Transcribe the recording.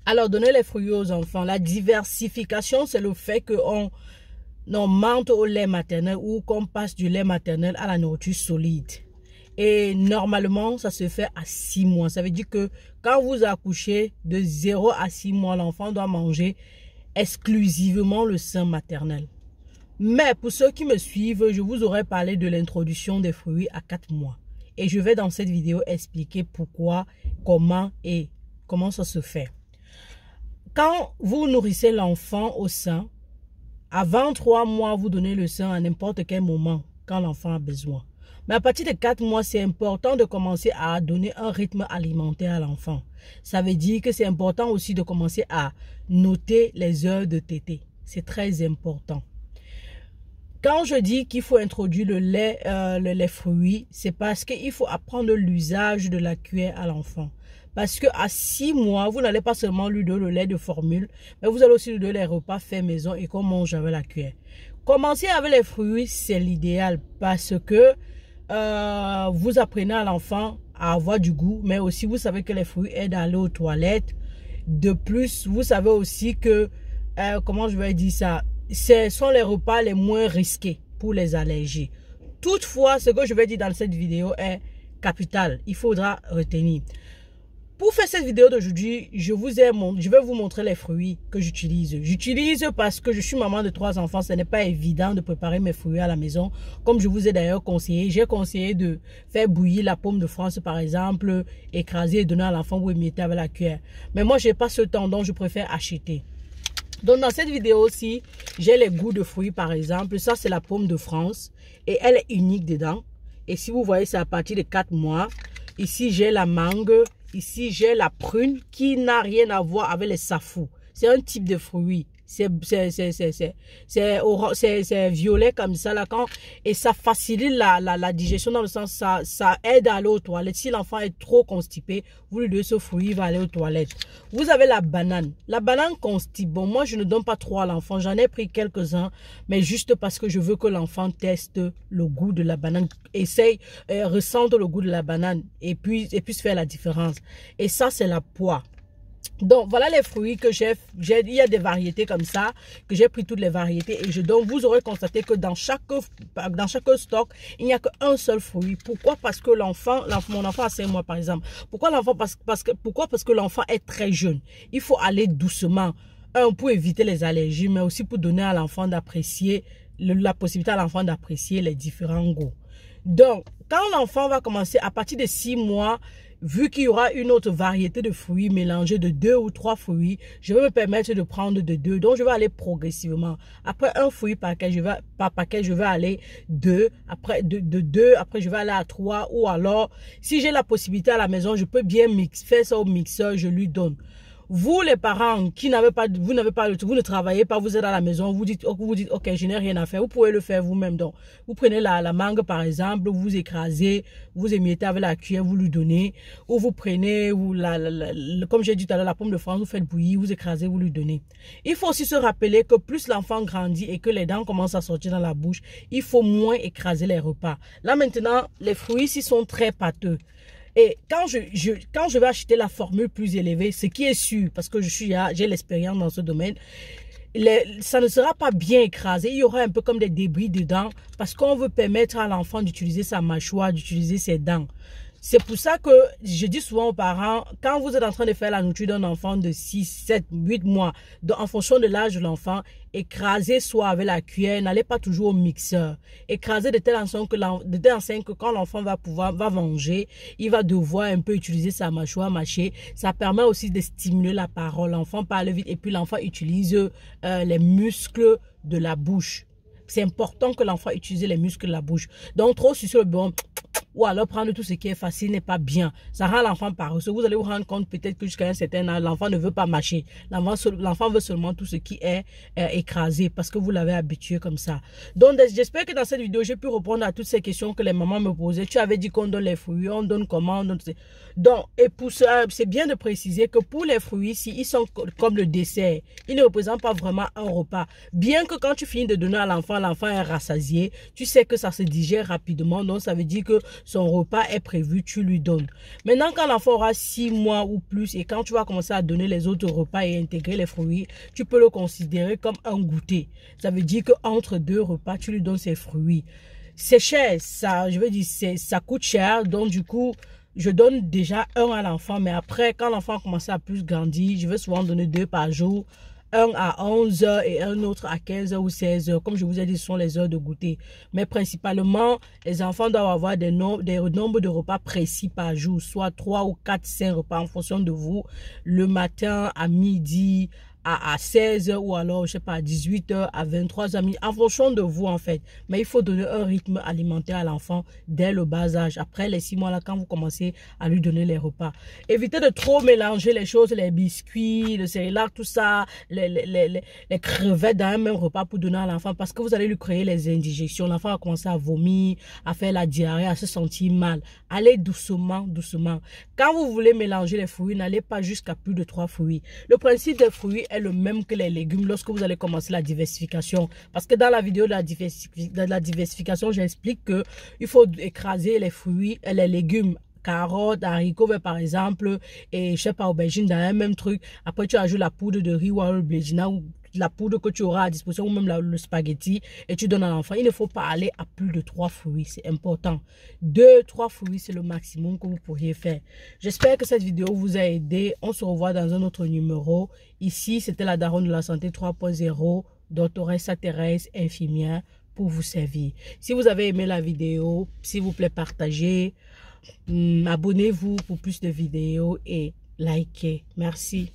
Alors, donner les fruits aux enfants. La diversification, c'est le fait qu'on monte au lait maternel ou qu'on passe du lait maternel à la nourriture solide. Et normalement, ça se fait à 6 mois. Ça veut dire que quand vous accouchez, de 0 à 6 mois, l'enfant doit manger exclusivement le sein maternel. Mais pour ceux qui me suivent, je vous aurais parlé de l'introduction des fruits à 4 mois. Et je vais dans cette vidéo expliquer pourquoi, comment et comment ça se fait. Quand vous nourrissez l'enfant au sein, avant 3 mois, vous donnez le sein à n'importe quel moment quand l'enfant a besoin. Mais à partir de 4 mois, c'est important de commencer à donner un rythme alimentaire à l'enfant. Ça veut dire que c'est important aussi de commencer à noter les heures de tétée. C'est très important. Quand je dis qu'il faut introduire le lait fruits, c'est parce qu'il faut apprendre l'usage de la cuillère à l'enfant. Parce qu'à 6 mois, vous n'allez pas seulement lui donner le lait de formule, mais vous allez aussi lui donner les repas faits maison et qu'on mange avec la cuillère. Commencer avec les fruits, c'est l'idéal parce que vous apprenez à l'enfant à avoir du goût, mais aussi vous savez que les fruits aident à aller aux toilettes. De plus, vous savez aussi que, comment je vais dire ça, ce sont les repas les moins risqués pour les allergies. Toutefois, ce que je vais dire dans cette vidéo est capital. Il faudra retenir. Pour faire cette vidéo d'aujourd'hui, je vais vous montrer les fruits que j'utilise. J'utilise parce que je suis maman de 3 enfants. Ce n'est pas évident de préparer mes fruits à la maison. Comme je vous ai d'ailleurs conseillé, j'ai conseillé de faire bouillir la pomme de France par exemple, écraser et donner à l'enfant ou émietter avec la cuillère. Mais moi, je n'ai pas ce temps, donc je préfère acheter. Donc dans cette vidéo aussi, j'ai les goûts de fruits par exemple. Ça, c'est la pomme de France et elle est unique dedans. Et si vous voyez, c'est à partir de 4 mois. Ici, j'ai la mangue. Ici, j'ai la prune qui n'a rien à voir avec les safous. C'est un type de fruit. C'est violet comme ça là et ça facilite la digestion dans le sens ça aide à aller aux toilettes. Si l'enfant est trop constipé, vous lui donnez ce fruit, il va aller aux toilettes. Vous avez la banane. La banane constipe. Bon, moi je ne donne pas trop à l'enfant. J'en ai pris quelques-uns, mais juste parce que je veux que l'enfant teste le goût de la banane, ressente le goût de la banane et puisse faire la différence. Et ça, c'est la poire. Donc voilà les fruits que j'ai. Il y a des variétés comme ça, que j'ai pris toutes les variétés. Et donc vous aurez constaté que dans chaque stock, il n'y a qu'un seul fruit. Pourquoi? Parce que mon enfant a 5 mois par exemple. Pourquoi parce que l'enfant est très jeune. Il faut aller doucement. Pour éviter les allergies, mais aussi pour donner à l'enfant d'apprécier, la possibilité à l'enfant d'apprécier les différents goûts. Donc, quand l'enfant va commencer à partir de 6 mois, vu qu'il y aura une autre variété de fruits mélangés de 2 ou 3 fruits, je vais me permettre de prendre de 2. Donc, je vais aller progressivement. Après un fruit par paquet, je vais aller 2. Après de 2, après je vais aller à 3. Ou alors, si j'ai la possibilité à la maison, je peux bien faire ça au mixeur, je lui donne. Vous les parents qui n'avez pas, vous ne travaillez pas, vous êtes à la maison, vous dites ok, je n'ai rien à faire, vous pouvez le faire vous-même. Donc vous prenez la mangue par exemple, vous écrasez, vous émiettez avec la cuillère, vous lui donnez, ou vous prenez comme j'ai dit tout à l'heure, la pomme de France, vous faites bouillir, vous écrasez, vous lui donnez. Il faut aussi se rappeler que plus l'enfant grandit et que les dents commencent à sortir dans la bouche, il faut moins écraser les repas. Là maintenant, les fruits ici sont très pâteux. Et quand je vais acheter la formule plus élevée, ce qui est sûr, parce que j'ai l'expérience dans ce domaine, ça ne sera pas bien écrasé. Il y aura un peu comme des débris dedans, parce qu'on veut permettre à l'enfant d'utiliser sa mâchoire, d'utiliser ses dents. C'est pour ça que je dis souvent aux parents, quand vous êtes en train de faire la nourriture d'un enfant de 6, 7, 8 mois, en fonction de l'âge de l'enfant, écrasez soit avec la cuillère, n'allez pas toujours au mixeur. Écrasez de telle façon que quand l'enfant va manger, il va devoir un peu utiliser sa mâchoire, mâcher. Ça permet aussi de stimuler la parole. L'enfant parle vite et puis l'enfant utilise les muscles de la bouche. C'est important que l'enfant utilise les muscles de la bouche. Donc trop sur le bon ou alors prendre tout ce qui est facile n'est pas bien. Ça rend l'enfant paresseux. Vous allez vous rendre compte peut-être que jusqu'à un certain âge, l'enfant ne veut pas mâcher. L'enfant veut seulement tout ce qui est écrasé parce que vous l'avez habitué comme ça. Donc j'espère que dans cette vidéo, j'ai pu répondre à toutes ces questions que les mamans me posaient. Tu avais dit qu'on donne les fruits, on donne comment, on donne... Donc, et pour ça, c'est bien de préciser que pour les fruits, si ils sont comme le dessert, ils ne représentent pas vraiment un repas. Bien que quand tu finis de donner à l'enfant est rassasié, tu sais que ça se digère rapidement. Donc, ça veut dire que son repas est prévu, tu lui donnes. Maintenant, quand l'enfant aura 6 mois ou plus et quand tu vas commencer à donner les autres repas et intégrer les fruits, tu peux le considérer comme un goûter. Ça veut dire qu'entre 2 repas, tu lui donnes ses fruits. C'est cher, ça, je veux dire, ça coûte cher, donc du coup, je donne déjà un à l'enfant, mais après, quand l'enfant commence à plus grandir, je vais souvent donner 2 par jour, un à 11 heures et un autre à 15 heures ou 16 heures. Comme je vous ai dit, ce sont les heures de goûter. Mais principalement, les enfants doivent avoir des nombres de repas précis par jour, soit 3 ou 4, 5 repas en fonction de vous. Le matin, à midi, à 16 heures ou alors, je sais pas, à 18 heures, à 23 heures, en fonction de vous en fait. Mais il faut donner un rythme alimentaire à l'enfant dès le bas âge. Après les 6 mois là, quand vous commencez à lui donner les repas. Évitez de trop mélanger les choses, les biscuits, le céréales, tout ça, les crevettes dans un même repas pour donner à l'enfant parce que vous allez lui créer les indigestions. L'enfant va commencer à vomir, à faire la diarrhée, à se sentir mal. Allez doucement, doucement. Quand vous voulez mélanger les fruits, n'allez pas jusqu'à plus de 3 fruits. Le principe des fruits est le même que les légumes lorsque vous allez commencer la diversification. Parce que dans la vidéo de la diversification, j'explique que il faut écraser les fruits et les légumes. Carottes, haricots verts par exemple, et je sais pas, aubergine dans un même truc. Après, tu ajoutes la poudre de riz ou le blédina ou la poudre que tu auras à disposition ou même le spaghetti et tu donnes à l'enfant. Il ne faut pas aller à plus de 3 fruits, c'est important. 2, 3 fruits, c'est le maximum que vous pourriez faire. J'espère que cette vidéo vous a aidé. On se revoit dans un autre numéro. Ici, c'était la daronne de la santé 3.0, doctoresse Thérèse, infirmière, pour vous servir. Si vous avez aimé la vidéo, s'il vous plaît, partagez. Abonnez-vous pour plus de vidéos et likez. Merci.